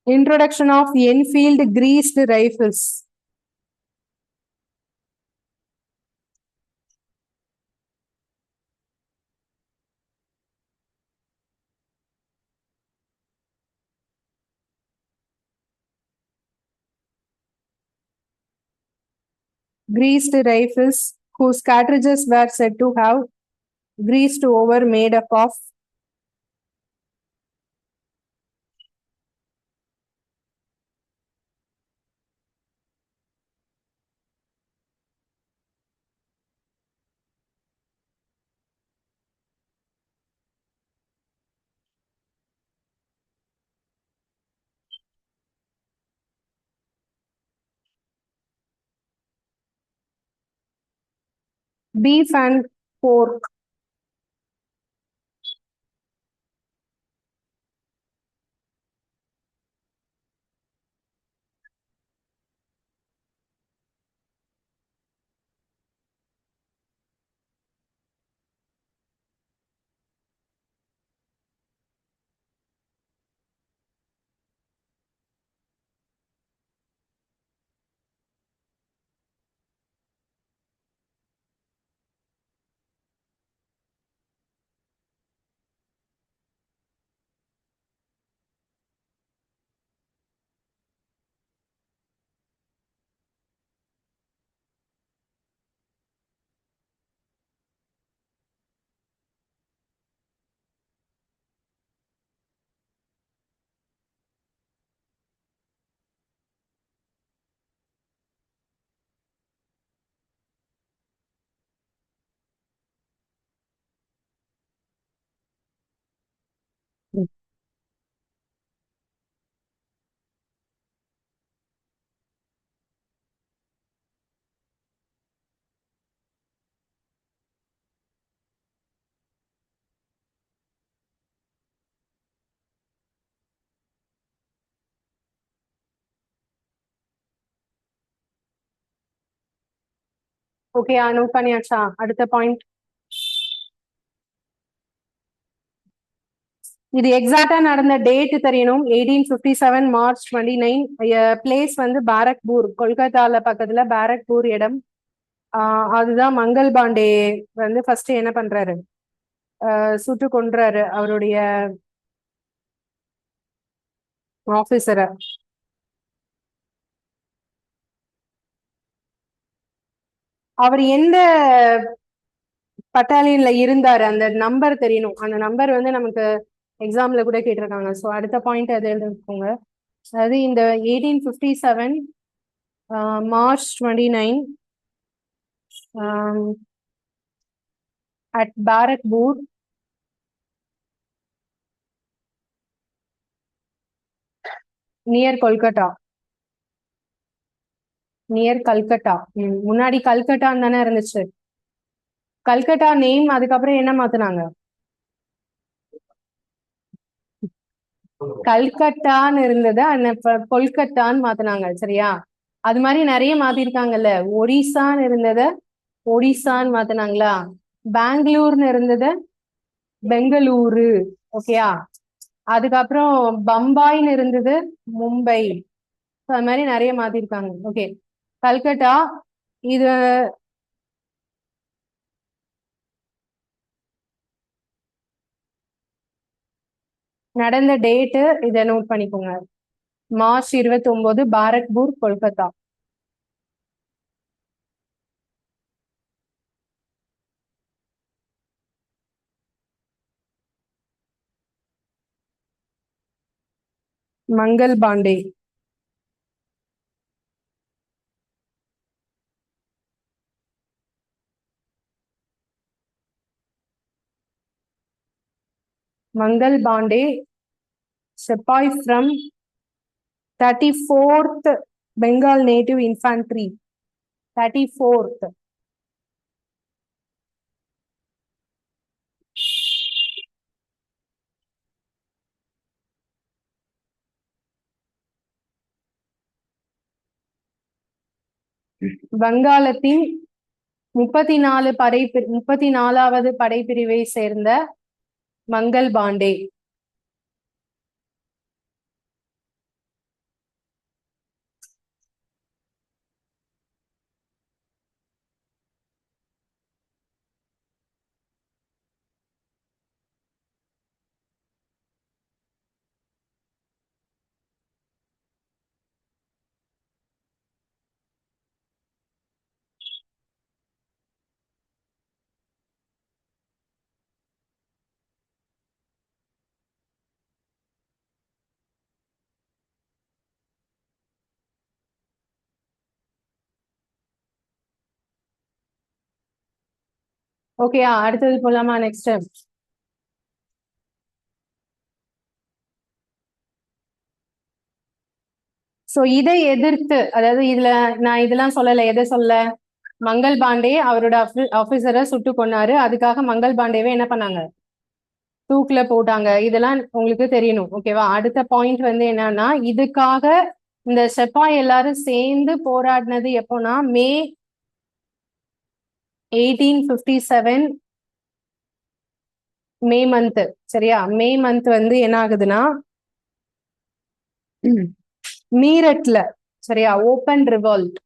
Introduction of Enfield greased rifles. Greased rifles whose cartridges were said to have greased over made up of beef and pork. Okay note பண்ணியாச்சா? அடுத்த பாயிண்ட். இது எக்ஸாக்டா நடந்த டேட் தெரியணும். 1857 March 29. பிளேஸ் வந்து பாரக்பூர், கொல்கத்தால பக்கத்துல பாரக்பூர் இடம். அதுதான் மங்கள் பாண்டே வந்து ஃபர்ஸ்ட் என்ன பண்றாரு, சுட்டு கொன்றாரு அவருடைய ஆபீசரை. அவர் எந்த பட்டாலியன்ல இருந்தாரு அந்த நம்பர் தெரியணும். அந்த நம்பர் வந்து நமக்கு எக்ஸாம்ல கூட கேட்டிருக்காங்க. ஸோ அடுத்த பாயிண்ட் அது எழுதிக்கோங்க. அதாவது இந்த 1857 March 29 at Barakpur near Kolkata. Near Calcutta. முன்னாடி கல்கட்டான்னு தானே இருந்துச்சு. கல்கட்டா நேம் அதுக்கப்புறம் என்ன மாத்தினாங்க? கல்கட்டான்னு இருந்தது கொல்கட்டான்னு மாத்தினாங்க. சரியா? அது மாதிரி நிறைய மாத்திருக்காங்கல்ல. ஒரிசான்னு இருந்தத ஒடிசான்னு மாத்தினாங்களா? பெங்களூர்னு இருந்தத பெங்களூரு. ஓகேயா? அதுக்கப்புறம் பம்பாய்னு இருந்தது மும்பை. அது மாதிரி நிறைய மாத்திருக்காங்க. ஓகே, கல்கட்டா. இது நடந்த டேட்டு இதை நோட் பண்ணிக்கோங்க. March 29, Barrackpore, Kolkata. Mangal Pandey. Mangal Pandey, sepoy from 34th Bengal native infantry. 34th. வங்காளத்தின் 34வது படைப்பிரிவை சேர்ந்த மங்கள் பாண்டே. ஓகேயா, அடுத்தது போலாமா? நெக்ஸ்ட். சோ இதை எதிர்த்து, அதாவது இதுல நான் இதெல்லாம் சொல்லல, எதை சொல்ல, மங்கள் பாண்டே அவரோட ஆபீசரை சுட்டு கொன்னாரு, அதுக்காக மங்கள் பாண்டேவை என்ன பண்ணாங்க, தூக்குல போட்டாங்க. இதெல்லாம் உங்களுக்கு தெரியணும். ஓகேவா? அடுத்த பாயிண்ட் வந்து என்னன்னா, இதுக்காக இந்த செப்பாய் எல்லாரும் சேர்ந்து போராடினது எப்போனா மே 1857, மே மந்த். சரியா? மே மந்த் வந்து என்ன ஆகுதுன்னா மீரட்ல, சரியா, open revolt,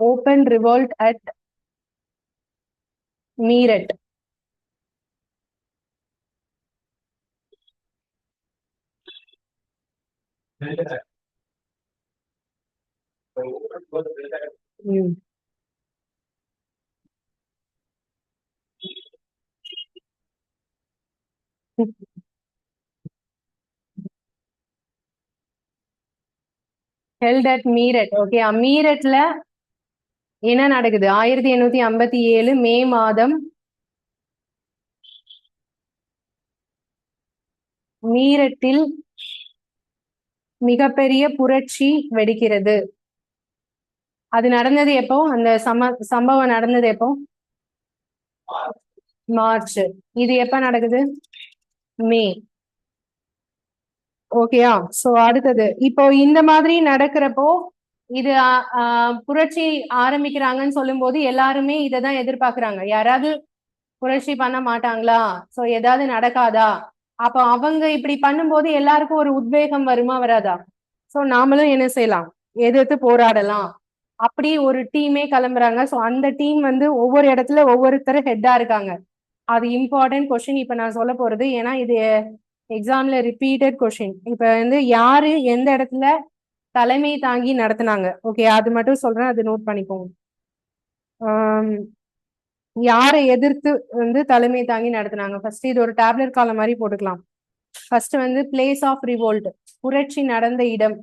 open revolt at Meerut. Held at Meerut. Okay, மீரட்ல என்ன நடக்குது? 1857 மே மாதம் மீரட்டில் மிகப்பெரிய புரட்சி வெடிக்கிறது. அது நடந்தது எப்போ? அந்த சம்பவம் நடந்தது எப்போ? மார்ச். இது எப்ப நடக்குது? மே. ஓகேயா? சோ அடுத்தது, இப்போ இந்த மாதிரி நடக்கிறப்போ இது புரட்சி ஆரம்பிக்கிறாங்கன்னு சொல்லும் போது எல்லாருமே இததான் எதிர்பார்க்கறாங்க. யாராவது புரட்சி பண்ண மாட்டாங்களா? சோ ஏதாவது நடக்காதா? அப்ப அவங்க இப்படி பண்ணும்போது எல்லாருக்கும் ஒரு உத்வேகம் வருமா, வராதா? சோ நாமளும் என்ன செய்யலாம், எதிர்த்து போராடலாம். அப்படி ஒரு டீமே கிளம்புறாங்க. சோ அந்த டீம் வந்து ஒவ்வொரு இடத்துல ஒவ்வொருத்தர் ஹெட்டா இருக்காங்க. அது இம்பார்ட்டன்ட் கொஸ்டின் இப்ப நான் சொல்ல போறது. ஏன்னா இது எக்ஸாம்ல ரிப்பீட்டட் கொஸ்டின். இப்ப வந்து யாரு எந்த இடத்துல தலைமை தாங்கி நடத்துனாங்க? ஓகே, அது மட்டும் சொல்றேன், அது நோட் பண்ணிக்கோங்க. யாரை எதிர்த்து வந்து தலைமை தாங்கி நடத்துனாங்க? ஃபர்ஸ்ட் இது ஒரு டேப்லெட் காலம் மாதிரி போட்டுக்கலாம். ஃபர்ஸ்ட் வந்து பிளேஸ் ஆஃப் ரிவோல்ட், புரட்சி நடந்த இடம்.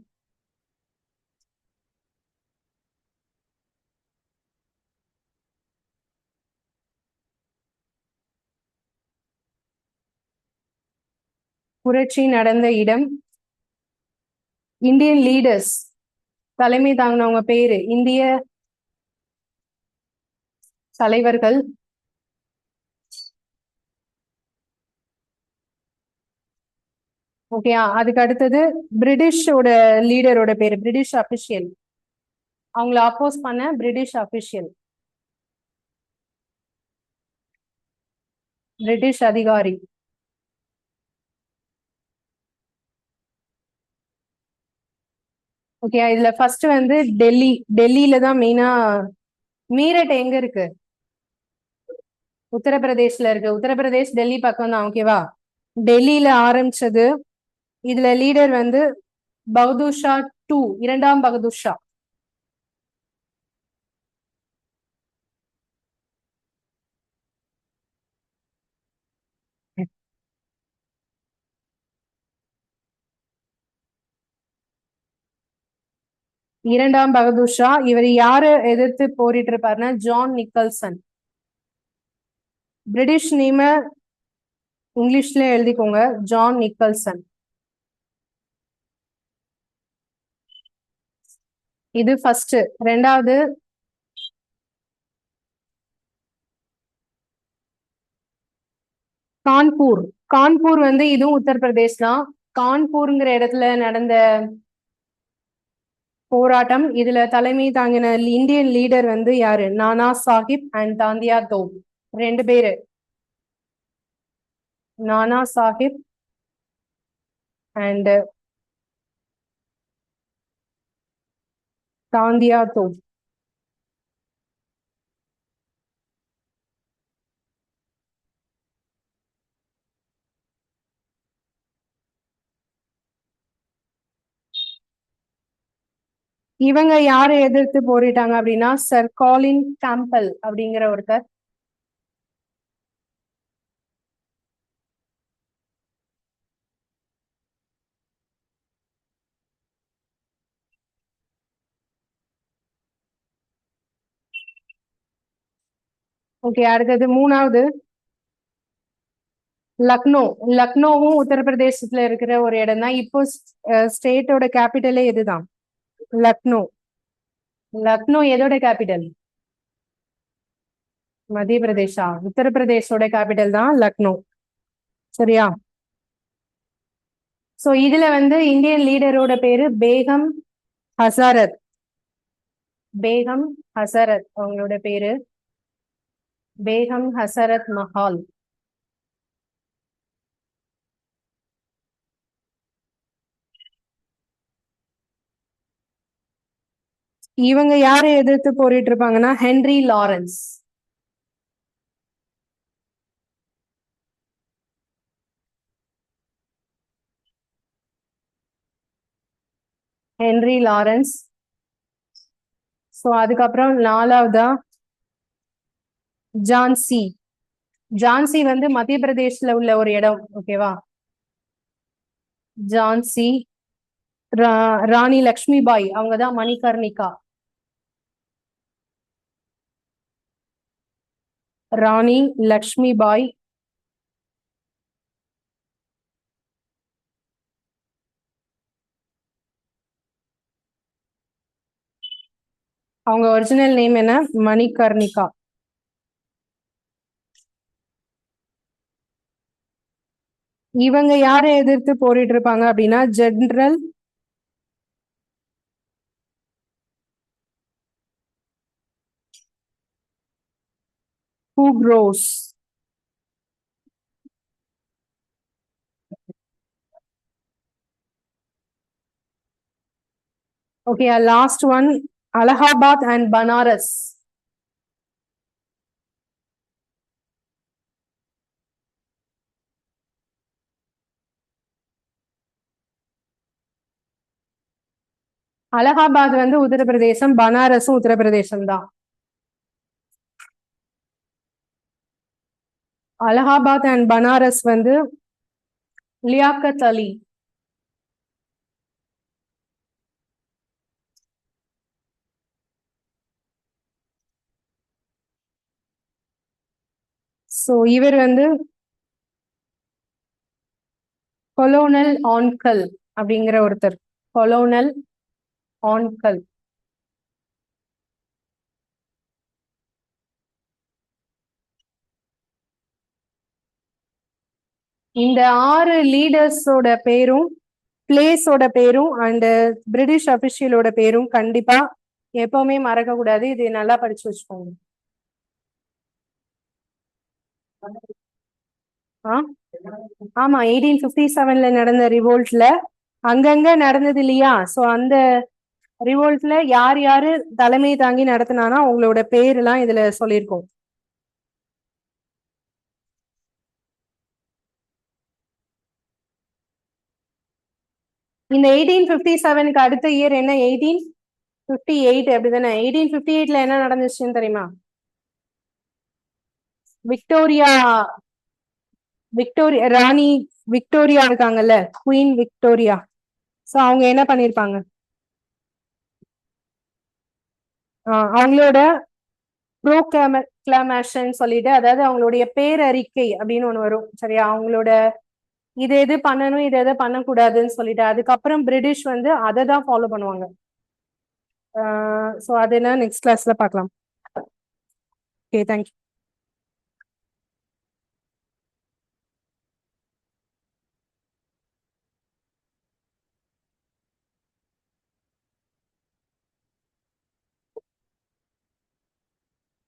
புரட்சி நடந்த இடம். இந்தியன் லீடர்ஸ், தலைமை தாங்கினவங்க பேரு, இந்திய தலைவர்கள். ஓகே, அதுக்கு அடுத்தது பிரிட்டிஷோட லீடரோட பேரு, பிரிட்டிஷ் அபிஷியல், அவங்கள அப்போஸ் பண்ண பிரிட்டிஷ் அபிஷியல், பிரிட்டிஷ் அதிகாரி. ஓகே, இதுல ஃபர்ஸ்ட் வந்து டெல்லி. டெல்லியில தான் மெயினா. மீரட் எங்க இருக்கு? உத்தரப்பிரதேஷ்ல இருக்கு. உத்தரப்பிரதேஷ் டெல்லி பக்கம் தான். ஓகேவா? டெல்லியில ஆரம்பிச்சது. இதுல லீடர் வந்து பகதூர் ஷா டூ, இரண்டாம் பகதூர் ஷா. இரண்டாம் பகதூர் ஷா. இவர் யாரு எதிர்த்து போரிட்டு இருப்பாருன்னா ஜான் நிக்கல்சன். பிரிட்டிஷ் நேம இங்கிலீஷ்ல எழுதிக்கோங்க, ஜான் நிக்கல்சன். இது ஃபர்ஸ்ட். ரெண்டாவது கான்பூர். கான்பூர் வந்து இதுவும் உத்தரப்பிரதேஷ் தான். கான்பூர்ங்கிற இடத்துல நடந்த போராட்டம். இதுல தலைமை தாங்கின இந்தியன் லீடர் வந்து யாரு? நானா சாஹிப் அண்ட் தாந்தியா தோப். ரெண்டு பேரு, நானா சாஹிப் அண்ட் தாந்தியா தோப். இவங்க யாரை எதிர்த்து போரிட்டாங்க அப்படின்னா சர் காலின் கேம்பல் அப்படிங்கிற ஒருத்தர். ஓகே, அடுத்தது மூணாவது லக்னோ. லக்னோவும் உத்தரப்பிரதேசத்துல இருக்கிற ஒரு இடம் தான். இப்போ ஸ்டேட்டோட கேபிட்டலே இதுதான், லக்னோ. லக்னோ எதோட கேபிட்டல்? மத்திய பிரதேஷா? உத்தரப்பிரதேசோட கேபிட்டல் தான் லக்னோ. சரியா? சோ இதுல வந்து இந்தியன் லீடரோட பேரு பேகம் ஹசரத். பேகம் ஹசரத் அவங்களோட பேரு பேகம் ஹசரத் மஹால். இவங்க யாரை எதிர்த்து போரிட்டு இருப்பாங்கன்னா Henry Lawrence. Henry Lawrence. So அதுக்கப்புறம் நாலாவதா ஜான்சி. ஜான்சி வந்து மத்திய பிரதேஷ்ல உள்ள ஒரு இடம். ஓகேவா? ஜான்சி. ராணி லக்ஷ்மி பாய் அவங்கதான் மணிகர்ணிகா. ராணி லக்ஷ்மி பாய். அவங்க ஒரிஜினல் நேம் என்ன? மணிகர்ணிகா. இவங்க யாரை எதிர்த்து போரிட்டு இருப்பாங்க அப்படின்னா general Hugh Rose. Okay, last one Allahabad and Banaras. Allahabad வந்து உத்தரப்பிரதேசம், பனாரஸும் உத்தரப்பிரதேசம் தான். அலகாபாத் அண்ட் பனாரஸ் வந்து லியாக்கத் அலி. சோ இவர் வந்து கொலோனல் ஆன்கல் அப்படிங்கிற ஒருத்தர். கொலோனல் ஆன்கல். இந்த 6 லீடர்ஸோட பேரும் பிளேஸோட பேரும் அண்ட் பிரிட்டிஷ் அபிஷியலோட பேரும் கண்டிப்பா எப்பவுமே மறக்க கூடாது. இது நல்லா படிச்சு வச்சுக்கோங்க. ஆமா, 1857ல நடந்த ரிவோல்ட்ல அங்கங்க நடந்தது இல்லையா? சோ அந்த ரிவோல்ட்ல யார் யாரு தலைமை தாங்கி நடத்தினானா அவங்களோட பேர் எல்லாம் இதுல சொல்லியிருக்கோம். இந்த 1857க்கு அடுத்த இயர் என்ன? 1858 அப்படிதானே? 1858ல என்ன நடந்துச்சுன்னு தெரியுமா? விக்டோரியா. விக்டோரியா ராணி விக்டோரியா இருக்காங்கல்ல, குவீன் விக்டோரியா. சோ அவங்க என்ன பண்ணிருப்பாங்க? அவங்களோட ப்ரோக்ளமேஷன் சொல்லிட்டு, அதாவது அவங்களுடைய பேரறிக்கை அப்படின்னு ஒண்ணு வரும். சரியா? அவங்களோட இது எது பண்ணணும், இது எது பண்ணக்கூடாதுன்னு சொல்லிட்டு, அதுக்கப்புறம் பிரிட்டிஷ் வந்து அதை தான் ஃபாலோ பண்ணுவாங்க. சோ அது என்ன நெக்ஸ்ட் கிளாஸ்ல பார்க்கலாம். Okay, thank you.